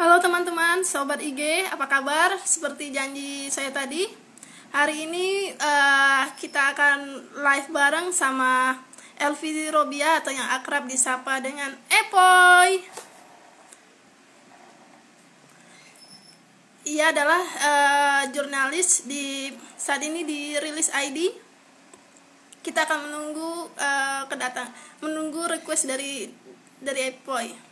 Halo teman-teman, Sobat IG, apa kabar? Seperti janji saya tadi, hari ini kita akan live bareng sama Elvi Robia atau yang akrab disapa dengan Epoy. Ia adalah jurnalis di saat ini di Rilis ID. Kita akan menunggu request dari Epoy.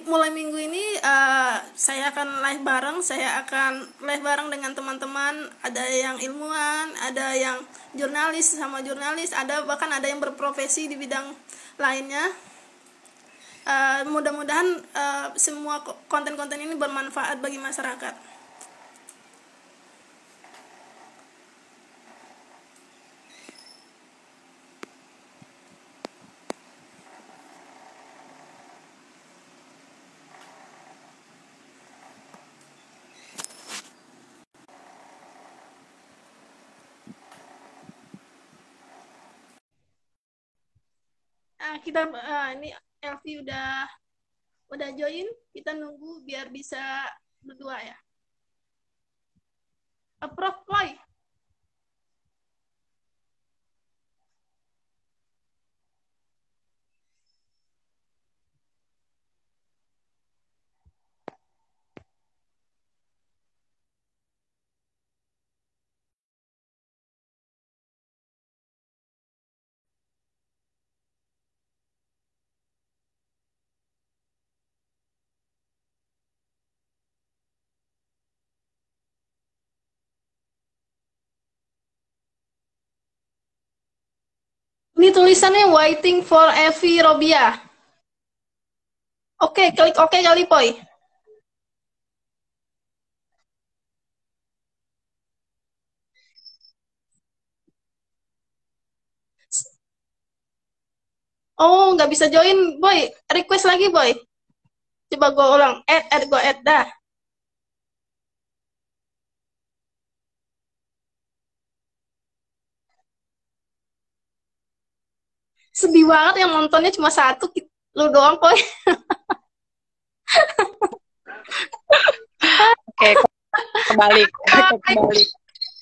Mulai minggu ini saya akan live bareng dengan teman-teman. Ada yang ilmuwan, ada yang jurnalis, bahkan ada yang berprofesi di bidang lainnya. Mudah-mudahan semua konten-konten ini bermanfaat bagi masyarakat. Ini Elvi udah join, kita nunggu biar bisa berdua ya. Prof Ploy. Ini tulisannya waiting for Elvi Robia. Oke, klik oke kali, Poy. Oh, nggak bisa join, Boy. Request lagi, Boy. Coba gue ulang. Gue add, dah. Sedih banget yang nontonnya cuma satu. Lu doang, Boy. Oke, kembali.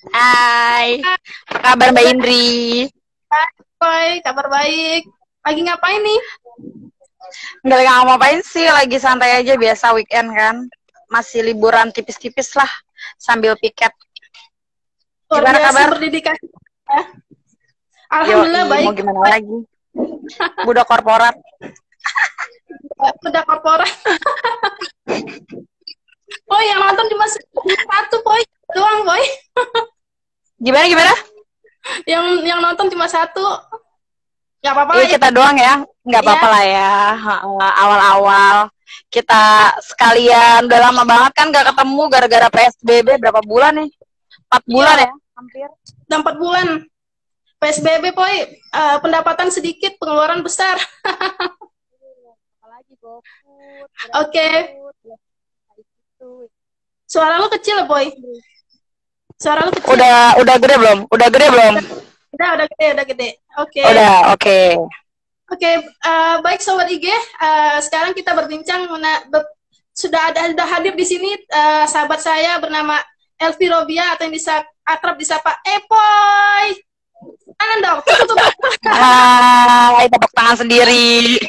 Hai, apa kabar Mbak Indri? Hai, Boy. Kabar baik. Lagi ngapain nih? Nggak lagi ngapain sih, lagi santai aja, biasa weekend kan. Masih liburan tipis-tipis lah, sambil piket. Gimana kabar? Berdedikasi. Alhamdulillah baik. Mau gimana lagi? Budak korporat. Budak korporat. Boy, yang nonton cuma satu, Boy. Doang, Boy. Gimana? Yang nonton cuma satu. Gak apa-apa lah. Kita doang ya, nggak apa-apa lah ya. Awal-awal kita sekalian, udah lama banget kan gak ketemu gara-gara PSBB. Berapa bulan nih? 4 bulan ya, hampir. Udah 4 bulan. PSBB, Boy. Pendapatan sedikit, pengeluaran besar. Apalagi GoFood. Oke. Suara lu kecil, Boy. Suara lu kecil. Udah gede belum? Udah gede. Oke. Udah, oke. Oke, baik Sobat IG. Sekarang kita berbincang sudah hadir di sini sahabat saya bernama Elvi Robia atau yang akrab disapa Epoy. Tangan dong. Hai, tepuk tangan sendiri.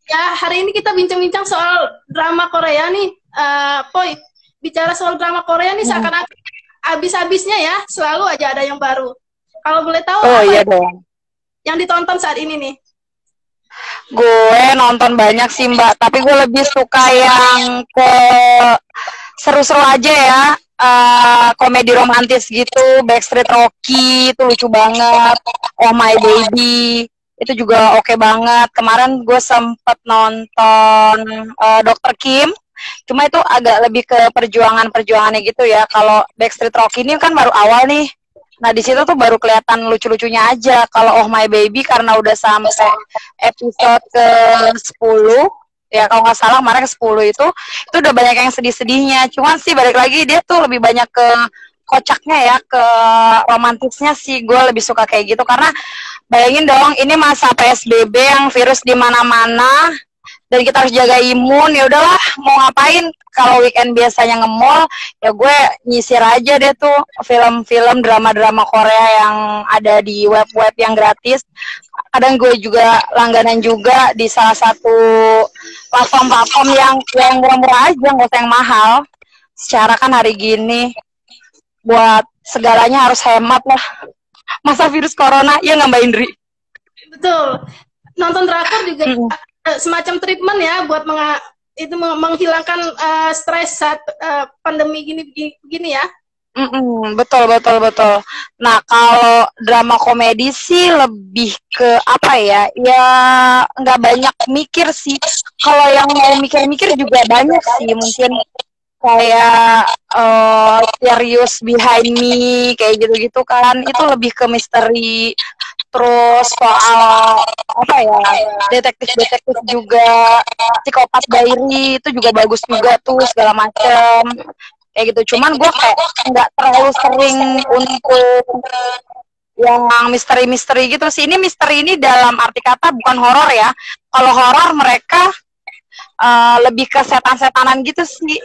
Ya, hari ini kita bincang-bincang soal drama Korea nih. Poy, bicara soal drama Korea nih seakan-akan habis-habisnya ya, selalu aja ada yang baru. Kalau boleh tahu iya dong. Yang ditonton saat ini nih? Gue nonton banyak sih Mbak, tapi gue lebih suka yang ke seru-seru aja ya. Komedi romantis gitu, Backstreet Rocky itu lucu banget. Oh My Baby itu juga oke banget. Kemarin gue sempet nonton Dr. Kim. Cuma itu agak lebih ke perjuangannya gitu ya. Kalau Backstreet Rocky ini kan baru awal nih. Nah, di situ tuh baru kelihatan lucu-lucunya aja. Kalau Oh My Baby karena udah sampai episode ke-10, ya kalau nggak salah kemarin ke-10 itu udah banyak yang sedih-sedihnya. Cuman sih balik lagi dia tuh lebih banyak ke kocaknya ya, ke romantisnya sih. Gue lebih suka kayak gitu karena bayangin dong, ini masa PSBB yang virus di mana-mana dan kita harus jaga imun. Ya udahlah, mau ngapain, kalau weekend biasanya nge-mall, ya gue nyisir aja deh tuh film-film drama-drama Korea yang ada di web-web yang gratis. Kadang gue juga langganan juga di salah satu platform-platform yang murah-murah aja, nggak usah yang mahal. Secara kan hari gini buat segalanya harus hemat lah, masa virus corona, ya nggak Mbak Indri? Betul, nonton drakor juga semacam treatment ya buat menghilangkan stres saat pandemi gini ya. Betul. Nah, kalau drama komedi sih lebih ke apa ya? Ya nggak banyak mikir sih. Kalau yang mau mikir-mikir juga banyak sih. Mungkin kayak Serious Behind Me kayak gitu-gitu kan. Itu lebih ke misteri. Terus soal apa ya, detektif juga, Psikopat Diary itu juga bagus juga tuh, segala macem kayak gitu. Cuman gue kayak nggak terlalu sering untuk yang misteri gitu sih. Ini misteri ini dalam arti kata bukan horor ya. Kalau horor mereka lebih ke setan-setanan gitu sih.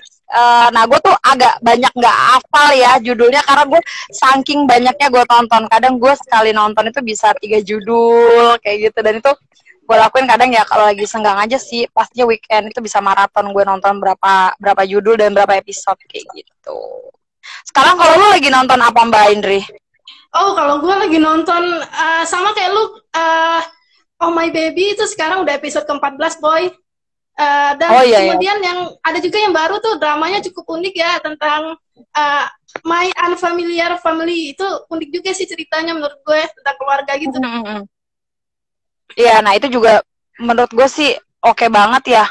Nah, gue tuh agak banyak nggak hafal ya judulnya karena gue saking banyaknya gue tonton. Kadang gue sekali nonton itu bisa 3 judul kayak gitu, dan itu gue lakuin kadang ya kalau lagi senggang aja sih. Pastinya weekend itu bisa maraton, gue nonton berapa judul dan berapa episode kayak gitu. Sekarang kalau lu lagi nonton apa Mbak Indri? Oh, kalau gue lagi nonton sama kayak lu, Oh My Baby itu sekarang udah episode ke-14 boy. Dan kemudian yang ada juga yang baru tuh, dramanya cukup unik ya, tentang My Unfamiliar Family. Itu unik juga sih ceritanya menurut gue, tentang keluarga gitu. Iya, nah itu juga menurut gue sih oke banget ya.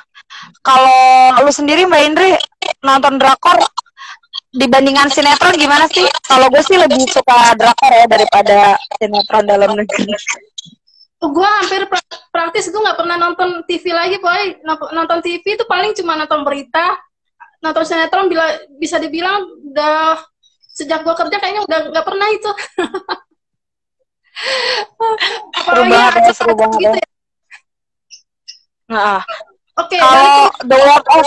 Kalau lu sendiri Mbak Indri nonton drakor dibandingkan sinetron gimana sih? Kalau gue sih lebih suka drakor ya daripada sinetron dalam negeri. Gue hampir praktis gue nggak pernah nonton TV lagi boy. Nonton TV itu paling cuma nonton berita. Nonton sinetron bisa dibilang udah sejak gue kerja kayaknya udah nggak pernah itu. Seru banget gitu ya. Nah, oke, kalau The World of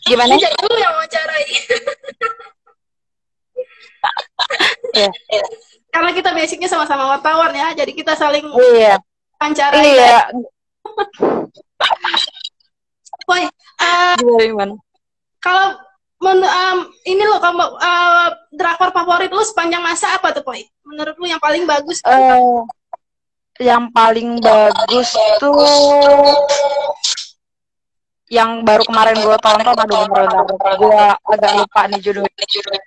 gimana? Jadi dulu yang wawancarai. Karena kita basicnya sama-sama wartawan ya, jadi kita saling wawancarai. Iya. Boy, kalau ini lo, kamu drakor favorit lu sepanjang masa apa tuh, Boy? Menurut lu yang paling bagus? Yang paling bagus tuh yang baru kemarin gue tonton, aduh beneran gue agak lupa nih judulnya.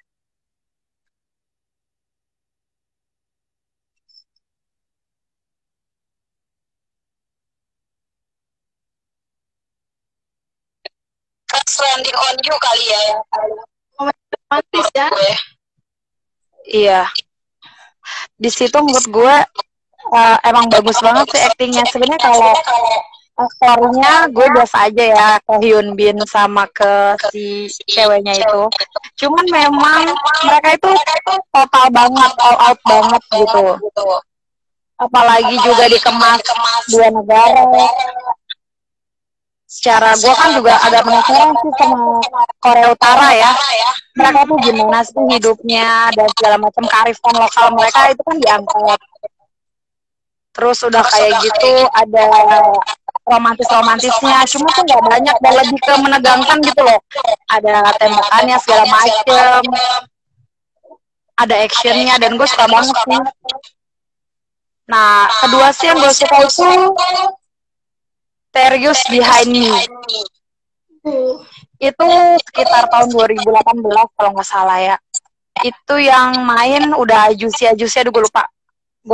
Landing on You kali ya, yang romantis ya. Iya. Di situ menurut gue emang bagus banget sih aktingnya. Sebenarnya kalau aktornya gue biasa aja ya, ke Hyun Bin sama ke si ceweknya itu. Cuman memang mereka itu total banget, all out banget gitu. Apalagi juga dikemas dua negara. Secara gue kan juga agak penasaran sih sama Korea Utara ya. Mereka tuh gimana sih hidupnya dan segala macam, kearifan lokal mereka itu kan diangkat. Terus udah kayak gitu ada romantisnya, cuma tuh nggak banyak dan lebih ke menegangkan gitu loh. Ada tembakannya segala macem, ada actionnya, dan gue suka banget sih. Nah, kedua sih yang gue suka itu Serious Behind Me. Itu sekitar tahun 2018 kalau nggak salah ya. Itu yang main udah Ajusi, aduh gue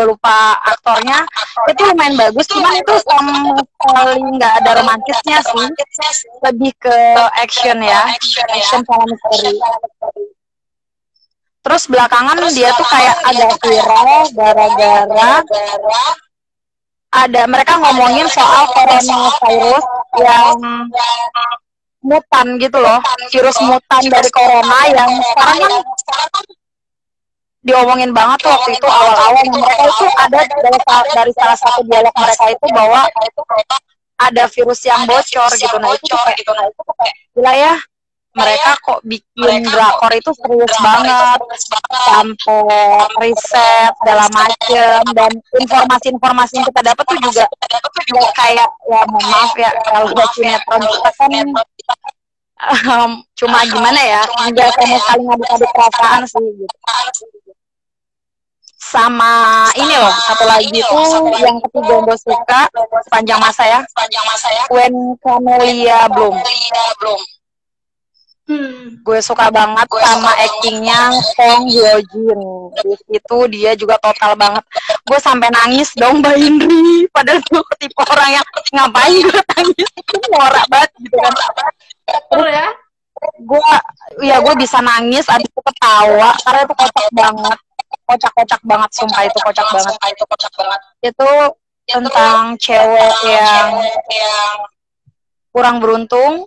lupa aktornya. Itu lumayan bagus, cuman itu sama sekali nggak ada romantisnya sih, lebih ke action ya, action sama misteri. Terus Terus belakangan dia tuh kayak agak viral gara-gara ada mereka ngomongin soal coronavirus yang mutan gitu loh, virus mutan dari corona yang sekarang kan diomongin banget tuh waktu itu awal-awal. Mereka itu ada dari salah satu dialog mereka itu bahwa ada virus yang bocor gitu. Nah itu kayak gila ya, mereka kok bikin drakor itu serius banget sampai riset segala macem, dan informasi-informasi yang kita dapat tuh juga ya kayak ya mohon maaf ya kalau sinetron kita kan cuma gimana ya, nggak sama sekali ngaduk-aduk perasaan sih gitu. Sama ini loh, satu lagi tuh yang ketiga gue suka sepanjang masa ya, When Camellia Bloom. Gue suka banget sama actingnya Song Hye Jin. Itu dia juga total banget. Gue sampai nangis dong Mbak Indri. Padahal gue tipe orang yang ngapain gue nangis, itu norak banget gitu kan. Terus ya, gue bisa nangis abis itu ketawa karena itu kocak banget. Kocak banget, sumpah itu kocak banget. Itu tentang cewek yang kurang beruntung,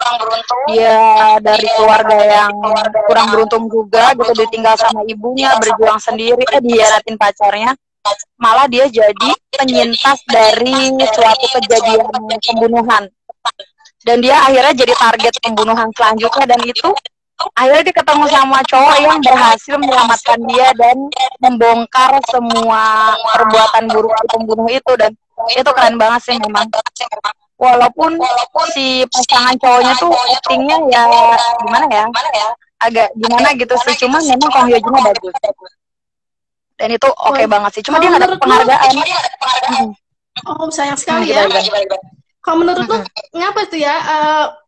dia dari keluarga yang kurang beruntung juga gitu, ditinggal sama ibunya, berjuang sendiri, dihianatin pacarnya, malah dia jadi penyintas dari suatu kejadian pembunuhan, dan dia akhirnya jadi target pembunuhan selanjutnya. Dan itu akhirnya dia ketemu sama cowok yang berhasil menyelamatkan dia dan membongkar semua perbuatan buruk si pembunuh itu. Dan itu keren banget sih memang. Walaupun si pasangan cowoknya tuh actingnya ya gimana ya, agak gimana gitu sih, cuma memang Kang Hyo Junnya bagus dan itu oke banget sih, cuma dia nggak dapet penghargaan. Oh sayang sekali ya. Kalau menurut lu ngapa tuh ya,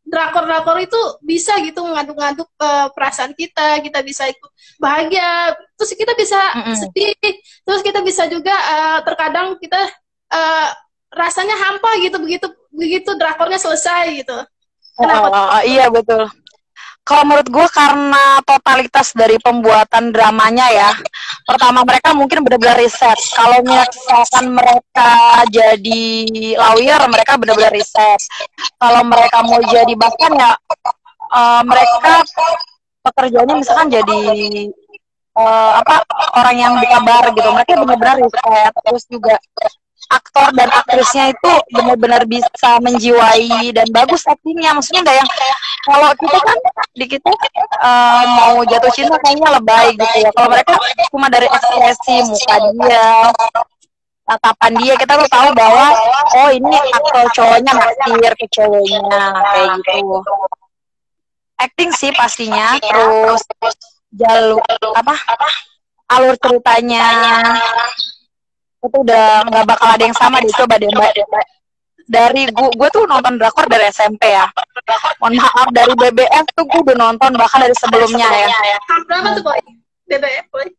drakor-drakor itu bisa gitu ngaduk-ngaduk perasaan kita bisa ikut bahagia, terus kita bisa sedih, terus kita bisa juga terkadang kita rasanya hampa gitu begitu drakornya selesai gitu. Kenapa? Iya betul. Kalau menurut gue karena totalitas dari pembuatan dramanya ya. Pertama mereka mungkin benar-benar riset. Kalau misalkan mereka jadi lawyer, mereka benar-benar riset. Kalau mereka mau jadi bahkan ya mereka pekerjaannya misalkan jadi orang yang buka bar gitu. Mereka benar-benar riset. Terus juga aktor dan aktrisnya itu benar-benar bisa menjiwai dan bagus aktingnya. Maksudnya nggak yang kalau kita kan di kita mau jatuh cinta kayaknya lebay gitu ya. Kalau mereka cuma dari ekspresi muka dia, tatapan dia, kita tuh tahu bahwa oh ini aktor cowoknya naksir ke ceweknya kayak gitu. Acting sih pastinya, terus alur ceritanya itu udah nggak bakal ada yang sama deh. Coba deh Mbak, dari gue tuh nonton drakor dari SMP ya, mohon maaf, dari BBF tuh gue udah nonton bahkan dari sebelumnya ya. Tahun berapa tuh Boy? BBF Boy?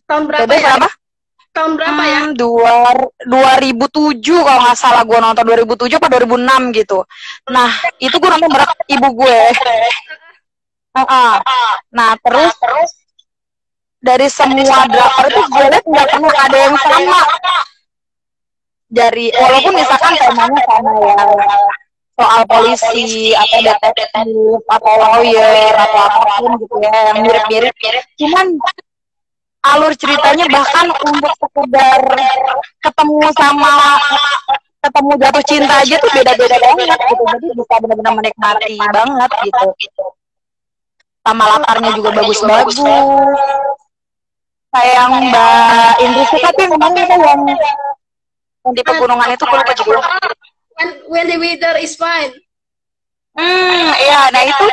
Tahun berapa BBF ya? Berapa? Tahun berapa ya? 2007 kalau nggak salah, gue nonton 2007 atau 2006 gitu. Nah itu gue nonton bareng ibu gue. Nah terus dari semua drakor itu gue liat nggak pernah ada yang sama. Dari walaupun misalkan temanya sama ya, soal polisi atau detektif atau lawyer atau apapun gitu ya yang mirip-mirip, cuman alur ceritanya bahkan untuk sekedar ketemu jatuh cinta aja tuh beda-beda banget gitu. Jadi bisa benar-benar menikmati banget gitu. Sama latarnya juga bagus-bagus. Kayak Mbak Indri suka tuh kemarin itu yang di pegunungan itu, gue lupa judulnya. When the weather is fine. Iya, nah itu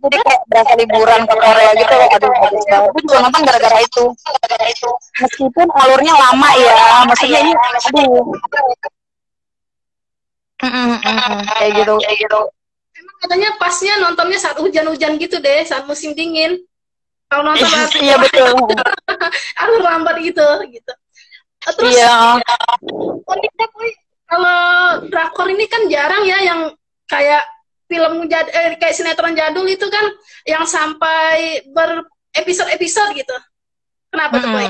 jadi kayak berasa liburan ke Korea gitu. Aduh, bagus banget. Gue juga nonton gara-gara itu. Meskipun alurnya lama ya, maksudnya ini, aduh. Kayak gitu. Emang katanya pasnya nontonnya saat hujan-hujan gitu deh, saat musim dingin. Kalau nonton iya betul. alur lambat gitu. Terus uniknya kalau drakor ini kan jarang ya yang kayak film kayak sinetron jadul itu kan yang sampai episode-episode gitu. Kenapa tuh, Boy?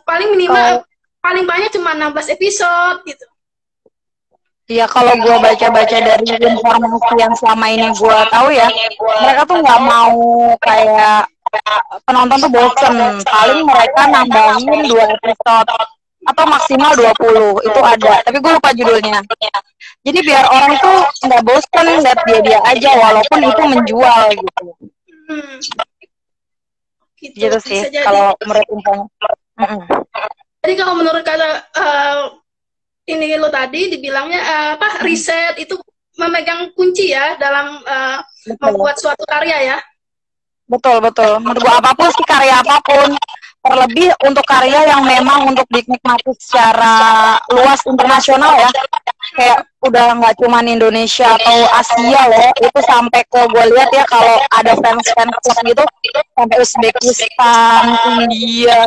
Paling minimal paling banyak cuma 16 episode gitu. Iya, kalau gue baca-baca dari informasi yang selama ini gue tahu ya, mereka tuh nggak mau kayak penonton tuh bosen. Paling mereka nambahin 2 episode atau maksimal 20 itu ada. Tapi gue lupa judulnya. Jadi biar orang tuh nggak bosen lihat dia aja, walaupun itu menjual gitu. Gitu sih kalau menurut info. Jadi kalau menurut kata ini lo tadi dibilangnya riset itu memegang kunci ya dalam membuat suatu karya ya. Betul. Menurut gua apapun sih, karya apapun, terlebih untuk karya yang memang untuk dinikmati secara luas internasional ya, kayak udah nggak cuma Indonesia atau Asia loh, itu sampai ke gue lihat ya kalau ada fans gitu sampai Uzbekistan, India,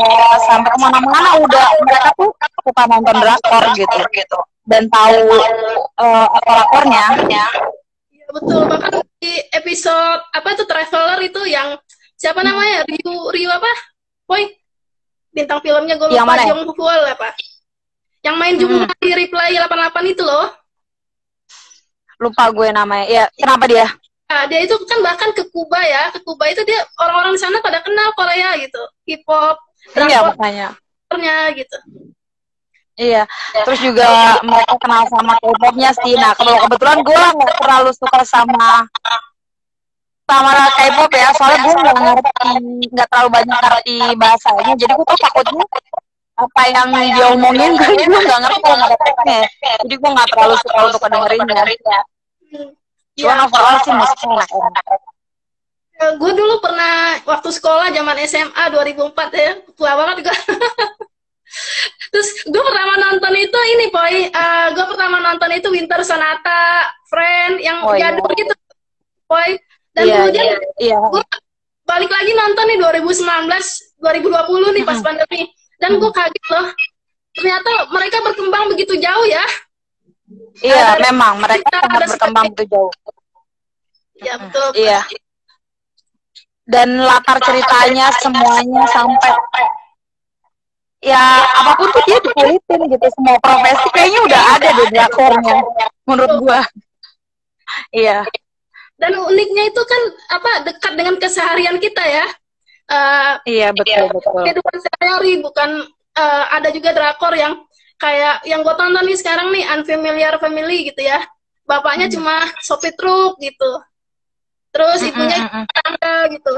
sampai kemana-mana udah mereka tuh suka nonton drakor gitu dan tahu aktor-aktornya. Iya betul, bahkan di episode Traveler itu yang siapa namanya Ryu apa? Boy, bintang filmnya gue lupa, Jung Hwal apa? Yang main Jung di Reply 88 itu loh. Lupa gue namanya. Ya, kenapa dia? Nah, dia itu kan bahkan ke Kuba ya. Ke Kuba itu dia orang-orang di sana pada kenal Korea gitu. K-pop, iya makanya. Gitu. Iya. Terus juga mereka kenal sama K-popnya sih. Nah, kalau kebetulan gue nggak terlalu suka sama K-pop ya. Soalnya gue nggak terlalu banyak ngerti bahasanya. Jadi gue tuh takutnya apa yang dia omongin kan gue nggak ngerti kalau nggak ada teksnya, jadi gue nggak terlalu suka untuk dengerinnya. Cuman overall sih musiknya enak. Gue dulu pernah waktu sekolah zaman SMA 2004 ya, tua banget gue. Terus gue pertama nonton itu ini Boy, gue pertama nonton itu Winter Sonata, Friend yang jadul gitu Boy. Dan kemudian gue balik lagi nonton nih 2019, 2020 nih pas pandemi. Dan gue kaget loh, ternyata mereka berkembang begitu jauh ya. Iya, memang mereka sangat berkembang begitu jauh. Iya, betul. Iya. Dan latar ceritanya semuanya sampai ya apapun tuh dia dikulitin gitu, semua profesi kayaknya udah ada di drakornya menurut gua. Iya. Dan uniknya itu kan dekat dengan keseharian kita ya. Iya betul. Kehidupan sehari-hari, bukan ada juga drakor yang kayak yang gue tonton nih sekarang nih, Unfamiliar Family gitu ya, bapaknya cuma sopir truk gitu, terus ibunya tangga gitu,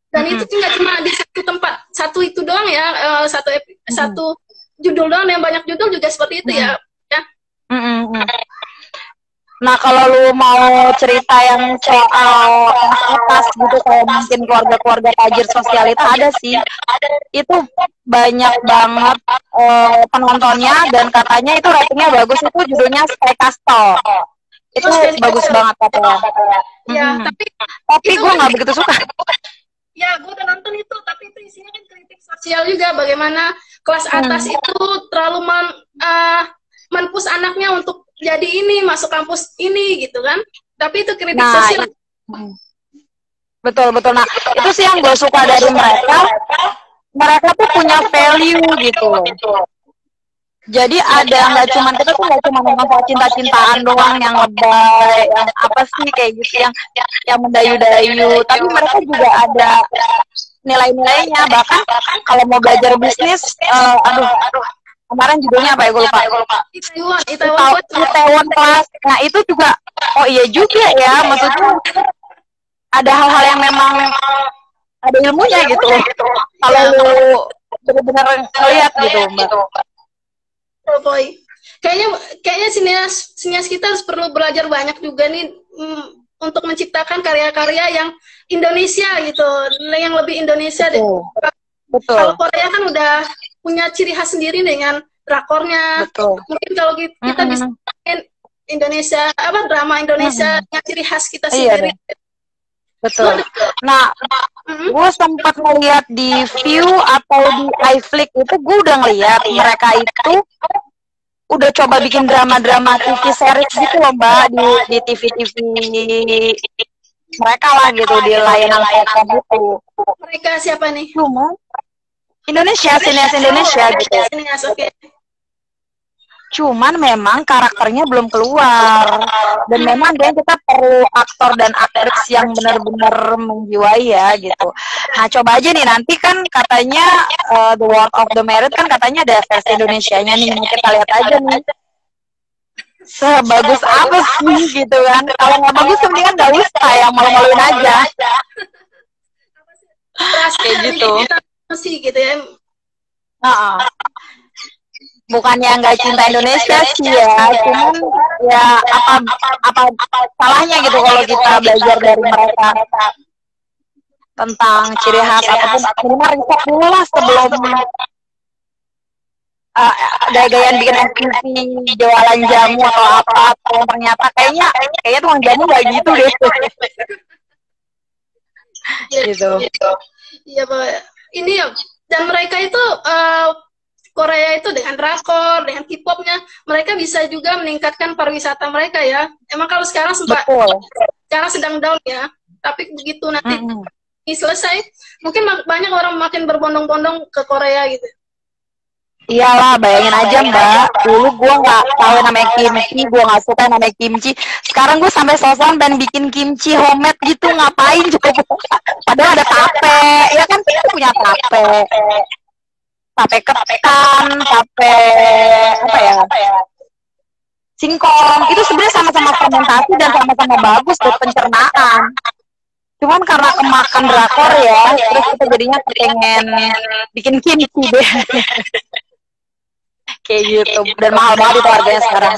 dan itu nggak cuma di satu tempat, satu itu doang ya, satu judul doang, yang banyak judul juga seperti itu ya. Nah, kalau lu mau cerita yang soal atas gitu, kayak mungkin keluarga-keluarga tajir sosialita, ada sih. Itu banyak banget penontonnya, dan katanya itu ratingnya bagus. Itu judulnya Sky Castle. Itu bagus banget katanya. Ya, tapi gue nggak begitu suka. Ya, gue udah nonton itu, tapi itu isinya kan kritik sosial juga. Bagaimana kelas atas itu terlalu menpus anaknya untuk jadi ini, masuk kampus ini gitu kan, tapi itu kritik sosial. Betul. Nah, itu sih yang gue suka dari mereka tuh punya value gitu loh. Jadi ada nggak cuma kita tuh nggak cuma nonton cinta-cintaan doang yang lebay, yang apa sih kayak gitu, yang mendayu-dayu, tapi mereka juga ada nilai-nilainya. Bahkan kalau mau belajar bisnis, kemarin judulnya apa ya, gue lupa. Itaewon Class. Nah itu juga, oh iya juga ya, maksudnya ada hal-hal yang memang ada ilmunya gitu. Kalau lu benar-benar ngeliat gitu, Mbak. Oh boy, kayaknya sinias kita harus perlu belajar banyak juga nih untuk menciptakan karya-karya yang Indonesia gitu, yang lebih Indonesia deh. Betul. Kalau Korea kan udah punya ciri khas sendiri dengan drakornya. Betul. Mungkin kalau kita bisa main Indonesia, drama Indonesia yang ciri khas kita sendiri. Iya, betul. Nah, gue sempat ngeliat di View atau di iFlix itu, gue udah ngeliat mereka itu udah coba bikin drama-drama TV series gitu loh Mbak, di TV-TV mereka lah gitu di layanan platform itu. Mereka siapa nih? Cuma Indonesia, sinias Indonesia gitu. Sinias, oke. Cuman memang karakternya belum keluar, dan memang kita perlu aktor dan aktris yang benar-benar menjiwai ya gitu. Nah coba aja nih, nanti kan katanya The World of the Married kan katanya ada versi Indonesianya nih, kita lihat aja nih sebagus apa sih gitu kan. Kalau nggak bagus mendingan nggak usah, yang malu-maluin aja kayak gitu. Sih gitu ya. Bukannya nggak cinta Indonesia sih ya, cuman ya apa salahnya gitu kalau kita belajar dari mereka tentang ciri khas ataupun minimal riset dulu lah sebelum gaya-gayaan bikin FTV jualan jamu atau apa, atau ternyata kayaknya tukang jamu nggak gitu deh gitu. Iya Pak. Ini ya, dan mereka itu Korea itu dengan drakor, dengan K-popnya, mereka bisa juga meningkatkan pariwisata mereka ya. Emang kalau sekarang sekarang sedang down ya, tapi begitu nanti ini selesai, mungkin banyak orang makin berbondong-bondong ke Korea gitu. Iyalah, bayangin aja Mbak, dulu gue nggak tahu namanya kimchi, gue nggak suka namanya kimchi. Sekarang gue sampai sosokan pengen bikin kimchi homemade gitu, ngapain coba? Padahal ada tape, ya kan kita punya tape ketan, tape apa ya, singkong, itu sebenarnya sama-sama fermentasi dan sama-sama bagus buat pencernaan. Cuman karena kemakan drakor ya, terus kita jadinya pengen bikin kimchi deh. Kayak gitu, dan mahal banget itu harganya sekarang.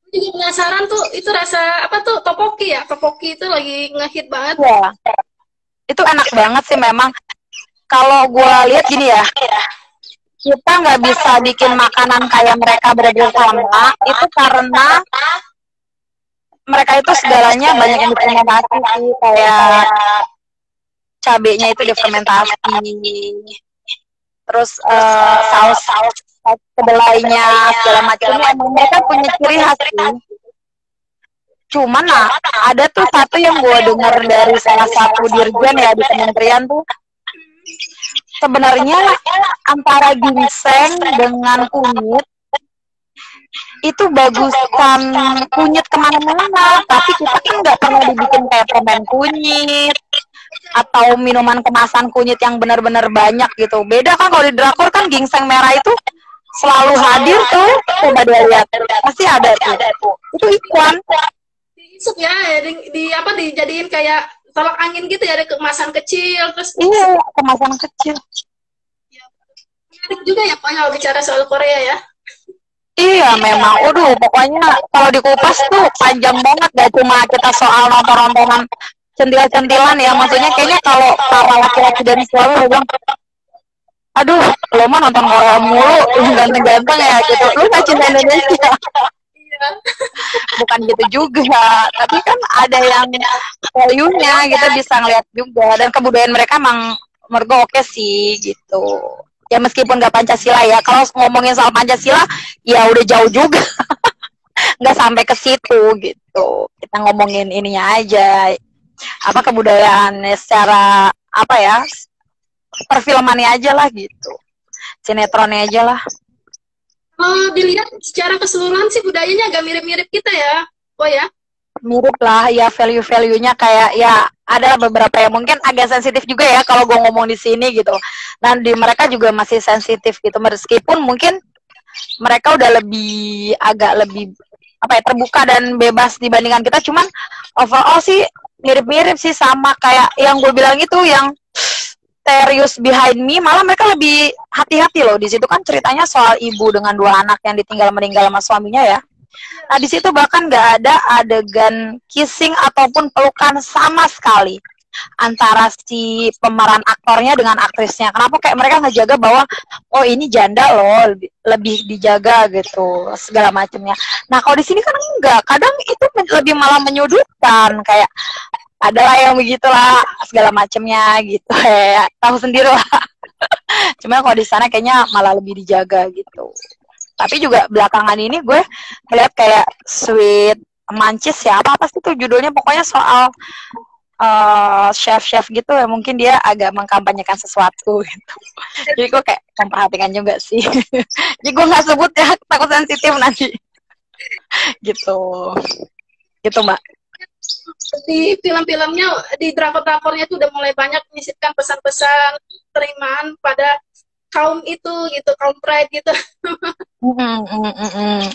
Jadi penasaran tuh, itu rasa apa tuh, topoki ya? Topoki itu lagi ngehit banget. Ya, itu enak banget sih memang. Kalau gue lihat gini ya, kita nggak bisa bikin makanan kayak mereka benar-benar sama, itu karena mereka itu segalanya banyak yang difermentasi sih, kayak cabenya itu difermentasi, terus saus kedelainya segala macamnya, emang mereka punya ciri khas sih. Cuman ada tuh satu yang gue dengar dari salah satu dirjen ya di kementerian tuh, sebenarnya antara ginseng dengan kunyit itu bagusan kunyit kemana-mana, tapi kita kan nggak pernah dibikin kayak permen kunyit atau minuman kemasan kunyit yang benar-benar banyak gitu. Beda kan kalau di drakor kan ginseng merah itu selalu hadir tuh, coba dia lihat pasti ada tuh, itu iklan. Diisup ya, dijadiin kayak tolak angin gitu ya, ada kemasan kecil terus. Iya, kemasan kecil. Menarik juga ya Pak kalau bicara soal Korea ya. Iya memang, pokoknya kalau dikupas tuh panjang banget, gak cuma kita soal nonton-nontonan centil-centilan ya, maksudnya kayaknya kalau para laki-laki dan suami bilang, aduh, lo mah nonton Korea mulu, ganteng-ganteng ya gitu, lu gak cinta Indonesia. Bukan gitu juga, tapi kan ada yang value-nya kita bisa ngeliat juga, dan kebudayaan mereka emang menurut gue oke sih gitu. Ya meskipun gak Pancasila ya, kalau ngomongin soal Pancasila ya udah jauh juga. Nggak sampai ke situ gitu. Kita ngomongin ininya aja, apa kebudayaannya secara apa ya, perfilmannya aja lah gitu, sinetronnya aja lah. Dilihat secara keseluruhan sih budayanya agak mirip-mirip kita ya, oh ya. Mirip lah ya, value-value-nya kayak ya ada beberapa yang mungkin agak sensitif juga ya kalau gue ngomong di sini gitu. Dan di mereka juga masih sensitif gitu, meskipun mungkin mereka udah agak lebih apa ya, terbuka dan bebas dibandingkan kita. Cuman overall sih mirip-mirip sih, sama kayak yang gue bilang itu, yang Serious Behind Me, malah mereka lebih hati-hati loh. Di situ kan ceritanya soal ibu dengan 2 anak yang meninggal sama suaminya ya. Nah di situ bahkan nggak ada adegan kissing ataupun pelukan sama sekali antara si pemeran aktornya dengan aktrisnya. Kenapa? Kayak mereka ngejaga bahwa oh ini janda loh, lebih dijaga gitu segala macamnya. Nah kalau di sini kan enggak, kadang itu lebih malah menyudutkan, kayak adalah yang begitulah segala macamnya gitu, ya tahu sendiri lah. Cuma kalau di sana kayaknya malah lebih dijaga gitu. Tapi juga belakangan ini gue ngeliat kayak Sweet Mancis ya, apa sih tuh judulnya, pokoknya soal chef-chef gitu ya, mungkin dia agak mengkampanyekan sesuatu gitu. Jadi gue kayak memperhatikan juga sih. Jadi gue nggak sebut ya, takut sensitif nanti. Gitu. Gitu Mbak. Di film-filmnya, di drakor-drakornya itu udah mulai banyak menyisipkan pesan-pesan terimaan pada kaum itu gitu, kaum pride gitu.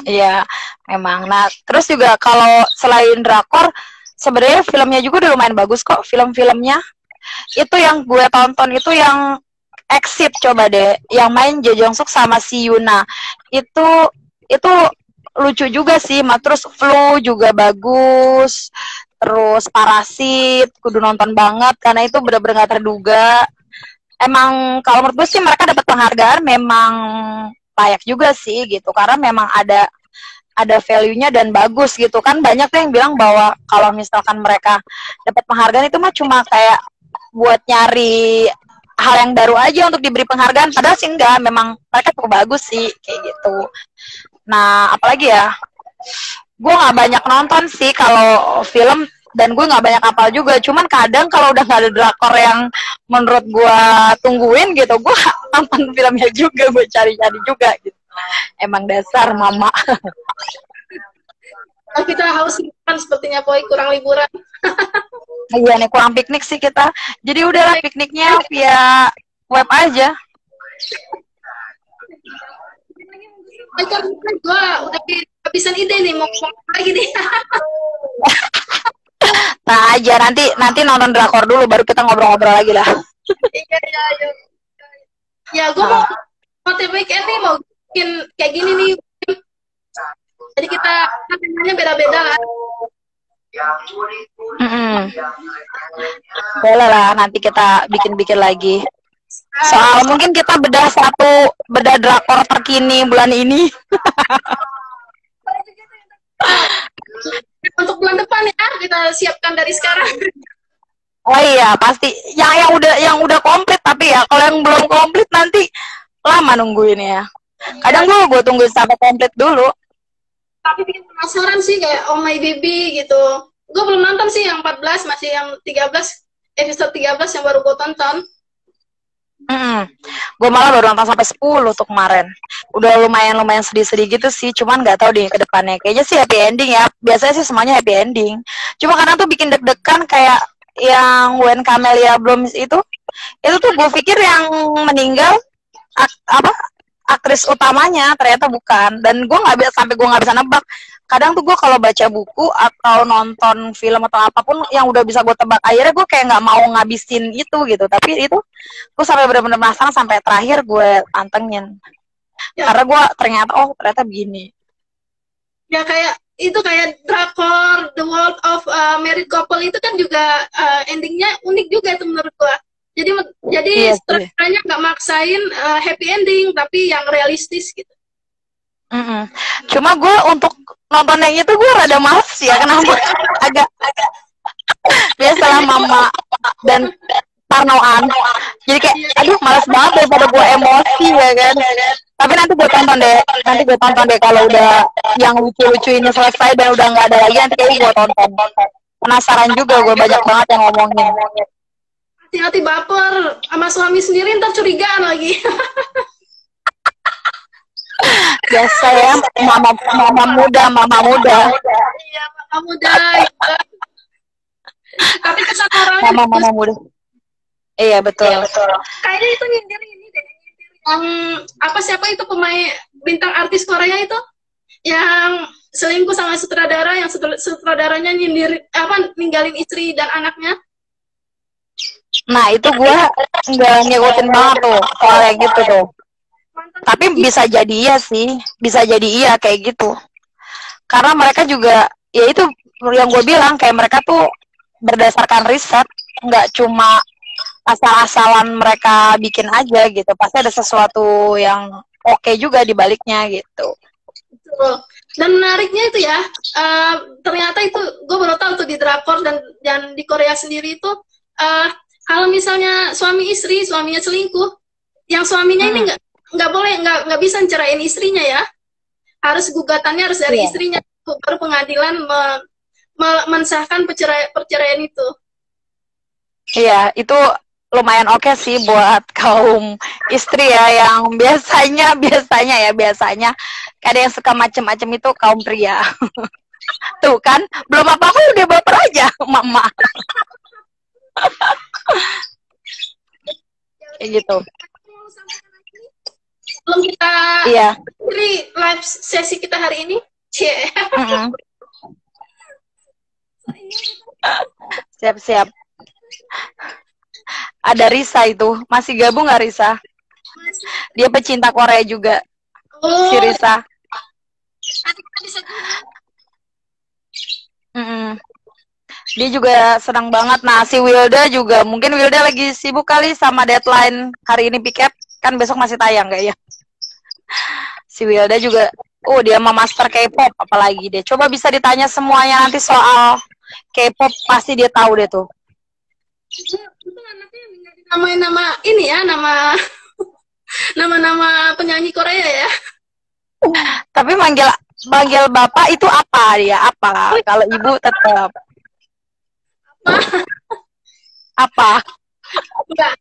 Iya, memang. Nah, terus juga kalau selain drakor, sebenarnya filmnya juga udah lumayan bagus kok, film-filmnya. Itu yang gue tonton itu yang Exit, coba deh, yang main Jo Jong Suk sama si Yuna. Itu lucu juga sih, terus Flu juga bagus. Terus Parasit, kudu nonton banget karena itu bener-bener gak terduga. Emang kalau menurut gue sih mereka dapat penghargaan memang layak juga sih gitu, karena memang ada value-nya dan bagus gitu kan. Banyak tuh yang bilang bahwa kalau misalkan mereka dapat penghargaan itu mah cuma kayak buat nyari hal yang baru aja untuk diberi penghargaan, padahal sih enggak, memang mereka cukup bagus sih kayak gitu. Nah, apalagi ya, gue nggak banyak nonton sih kalau film, dan gue nggak banyak apal juga. Cuman kadang kalau udah nggak ada drakor yang menurut gue tungguin gitu, gue nonton filmnya juga, gue cari-cari juga gitu. Emang dasar mama. Kita haus liburan sepertinya, Boy, kurang liburan. Iya nih, kurang piknik sih kita. Jadi udahlah pikniknya via web aja. Kan gue udah kehabisan ide nih, mau ngomong lagi nih. Nah aja, nanti nonton drakor dulu baru kita ngobrol-ngobrol lagi lah. Iya. Ya gue mau weekend nih, mau bikin kayak gini nih. Jadi kita temanya beda-beda lah. Boleh lah, nanti kita bikin lagi. Soal mungkin kita bedah drakor terkini bulan ini. Untuk bulan depan ya, kita siapkan dari sekarang. Oh iya, pasti. Yang udah komplit, tapi ya kalau yang belum komplit nanti lama nungguin ya. Kadang gue tunggu sampai komplit dulu. Tapi bikin penasaran sih, kayak Oh My Baby gitu. Gue belum nonton sih yang 14, masih yang 13, episode 13 yang baru gue tonton. Gue malah baru nonton sampai 10 tuh kemarin. Udah lumayan sedih-sedih gitu sih. Cuman nggak tahu deh ke depannya. Kayaknya sih happy ending ya. Biasanya sih semuanya happy ending. Cuma kadang tuh bikin deg-degan kayak yang When Camellia Blooms itu tuh gue pikir yang meninggal aktris utamanya, ternyata bukan. Dan gue nggak bisa nebak. Kadang tuh gue kalau baca buku atau nonton film atau apapun yang udah bisa gue tebak, akhirnya gue kayak nggak mau ngabisin itu gitu. Tapi itu gue sampai bener-bener penasaran sampai terakhir gue pantengin ya. Karena gue ternyata begini ya. Kayak drakor The World of Married Couple itu kan juga endingnya unik juga itu menurut gue. Jadi iya, sutradaranya nggak maksain happy ending, tapi yang realistis gitu. Cuma gue untuk nonton yang itu gue rada males ya, kenapa? agak biasalah mama dan parnoan, jadi kayak aduh males banget daripada gue emosi ya kan. Tapi nanti gue tonton deh kalau udah yang lucu-lucu ini selesai dan udah nggak ada lagi, nanti kayaknya gue tonton. Penasaran juga gue, banyak banget yang ngomongin. Hati-hati baper sama suami sendiri, ntar curigaan lagi. Biasa ya, mama muda. Iya, mama muda. Gitu. Tapi kesan orangnya mama muda. Iya betul. Kayaknya itu nyindir ini deh. Siapa itu pemain bintang artis Korea itu yang selingkuh sama sutradara, yang sutradaranya ninggalin istri dan anaknya. Nah itu gue nggak ngikutin banget tuh soal kayak gitu tuh. Tapi bisa jadi iya sih, kayak gitu. Karena mereka juga, ya itu yang gue bilang, kayak mereka tuh berdasarkan riset, nggak cuma asal-asalan mereka bikin aja gitu. Pasti ada sesuatu yang oke juga di baliknya gitu. Betul. Dan menariknya itu ya, ternyata itu gue baru tahu tuh di drakor dan di Korea sendiri itu, kalau misalnya suaminya selingkuh, yang suaminya ini nggak bisa ceraiin istrinya ya, harus gugatannya harus dari istrinya, baru pengadilan mensahkan perceraian itu. Iya, itu lumayan oke sih buat kaum istri ya yang biasanya ada yang suka macem-macem itu kaum pria. Tuh kan, belum apa-apa udah baper aja, mama. Kayak gitu. Belum kita Iya. live sesi kita hari ini. Siap-siap. Ada Risa itu. Masih gabung nggak Risa? Dia pecinta Korea juga. Si Risa. Dia juga senang banget. Nah, si Wilda juga. Mungkin Wilda lagi sibuk kali sama deadline hari ini piket. Kan besok masih tayang nggak ya? Si Wilda juga. Dia mau master K-pop apalagi deh. Coba bisa ditanya semuanya nanti soal K-pop pasti dia tahu deh tuh. Itu anaknya namain nama ini ya, nama penyanyi Korea ya. Tapi manggil bapak itu apa dia? Apa? Kalau ibu tetap apa? Enggak.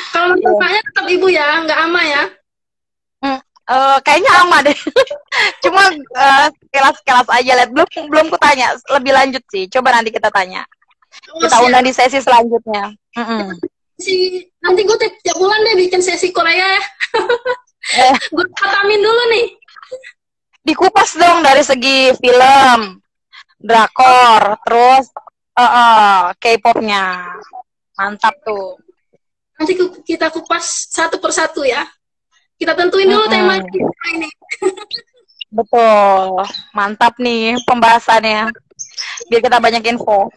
Kalau namanya tetap ibu ya, enggak ama ya. Kayaknya ama deh. Cuma kelas aja lihat belum kutanya lebih lanjut sih. Coba nanti kita tanya. Kita undang di sesi selanjutnya. Nanti gue tiap bulan deh bikin sesi Korea ya. Gue katamin dulu nih. Dikupas dong dari segi film, drakor, terus K-popnya. Mantap tuh. Nanti kita kupas satu persatu ya. Kita tentuin dulu tema kita ini. Betul. Mantap nih pembahasannya. Biar kita banyak info.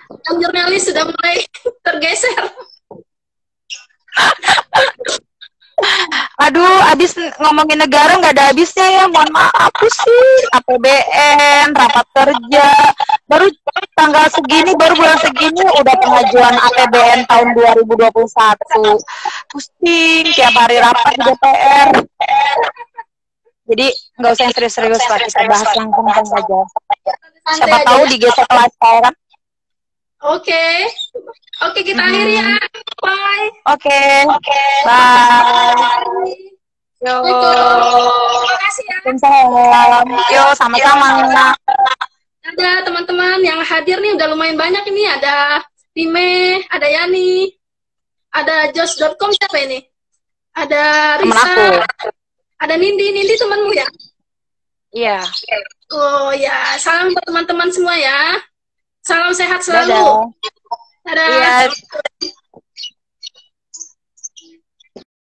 Dan jurnalis sudah mulai tergeser. Aduh, abis ngomongin negara nggak ada habisnya ya. Mohon maaf sih. APBN, rapat kerja. Baru tanggal segini, baru bulan segini udah pengajuan APBN tahun 2021. Pusing, tiap hari rapat di DPR. Jadi nggak usah yang serius-serius lah, kita bahas yang penting aja. Siapa tahu digesek lifestyle kan? Oke, kita akhiri ya. Bye. Oke. Bye. Yo. Terima kasih ya. Salam. Yo, sama-sama. Ada teman-teman yang hadir nih udah lumayan banyak ini. Ada Time, ada Yani, ada Josh.com siapa ini? Ada Risa, ada Nindi temanmu ya? Iya. Oh ya, salam buat teman-teman semua ya. Salam sehat selalu. Dadah. Dadah. Iya.